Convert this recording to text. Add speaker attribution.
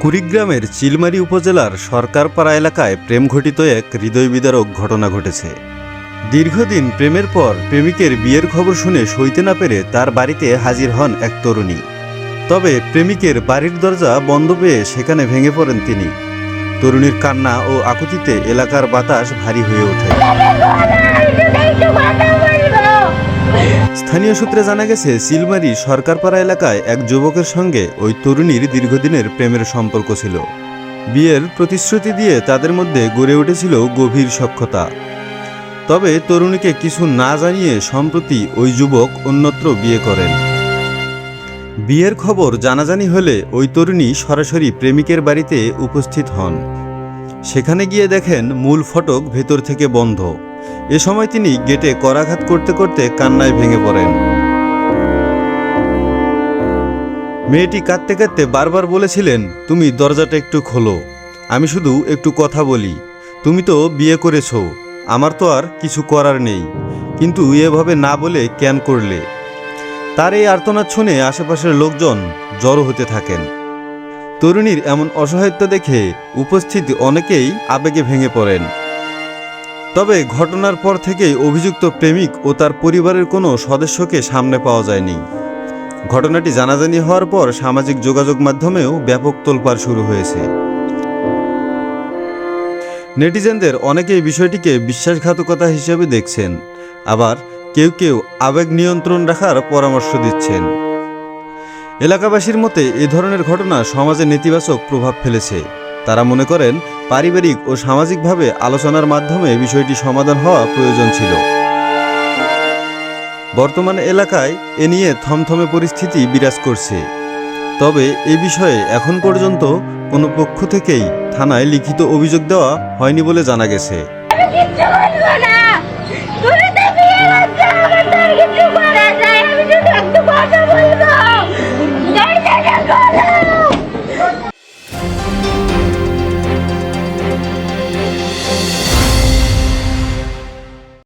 Speaker 1: কুড়িগ্রামের চিলমারী উপজেলার সরকারপাড়া এলাকায় প্রেম ঘটিত এক হৃদয়বিদারক ঘটনা ঘটেছে। দীর্ঘদিন প্রেমের পর প্রেমিকের বিয়ের খবর শুনে সইতে না পেরে তার বাড়িতে হাজির হন এক তরুণী। তবে প্রেমিকের বাড়ির দরজা বন্ধ পেয়ে সেখানে ভেঙে পড়েন তিনি। তরুণীর কান্না ও আকুতিতে এলাকার বাতাস ভারী হয়ে ওঠে। স্থানীয় সূত্রে জানা গেছে, চিলমারী সরকারপাড়া এলাকায় এক যুবকের সঙ্গে ওই তরুণীর দীর্ঘদিনের প্রেমের সম্পর্ক ছিল। বিয়ের প্রতিশ্রুতি দিয়ে তাদের মধ্যে গড়ে উঠেছিল গভীর সখ্যতা। তবে তরুণীকে কিছু না জানিয়ে সম্প্রতি ওই যুবক অন্যত্র বিয়ে করেন। বিয়ের খবর জানাজানি হলে ওই তরুণী সরাসরি প্রেমিকের বাড়িতে উপস্থিত হন। সেখানে গিয়ে দেখেন মূল ফটক ভেতর থেকে বন্ধ। এ সময় তিনি গেটে করাঘাত করতে করতে কান্নায় ভেঙে পড়েন। মেয়েটি কাঁদতে কাঁদতে বারবার বলেছিলেন, তুমি দরজাটা একটু খোলো, আমি শুধু একটু কথা বলি। তুমি তো বিয়ে করেছো, আমার তো আর কিছু করার নেই, কিন্তু এভাবে না বলে কেন করলে? তার এই আর্তনাদ শুনে আশেপাশের লোকজন জড়ো হতে থাকেন। তরুণীর এমন অসহায়ত্ব দেখে উপস্থিত অনেকেই আবেগে ভেঙে পড়েন। তবে ঘটনার পর থেকেই অভিযুক্ত প্রেমিক ও তার পরিবারের কোনো সদস্যকে সামনে পাওয়া যায়নি। ঘটনাটি জানাজানি হওয়ার পর সামাজিক যোগাযোগ মাধ্যমেও ব্যাপক তোলপাড় শুরু হয়েছে। নেটিজেনদের অনেকেই বিষয়টিকে বিশ্বাসঘাতকতা হিসেবে দেখছেন, আবার কেউ কেউ আবেগ নিয়ন্ত্রণ রাখার পরামর্শ দিচ্ছেন। এলাকাবাসীর মতে এ ধরনের ঘটনা সমাজে নেতিবাচক প্রভাব ফেলেছে। তারা মনে করেন পারিবারিক ও সামাজিকভাবে আলোচনার মাধ্যমে বিষয়টি সমাধান হওয়া প্রয়োজন ছিল। বর্তমান এলাকায় এ নিয়ে থমথমে পরিস্থিতি বিরাজ করছে। তবে এ বিষয়ে এখন পর্যন্ত কোনো পক্ষ থেকেই থানায় লিখিত অভিযোগ দেওয়া হয়নি বলে জানা গেছে।
Speaker 2: আমি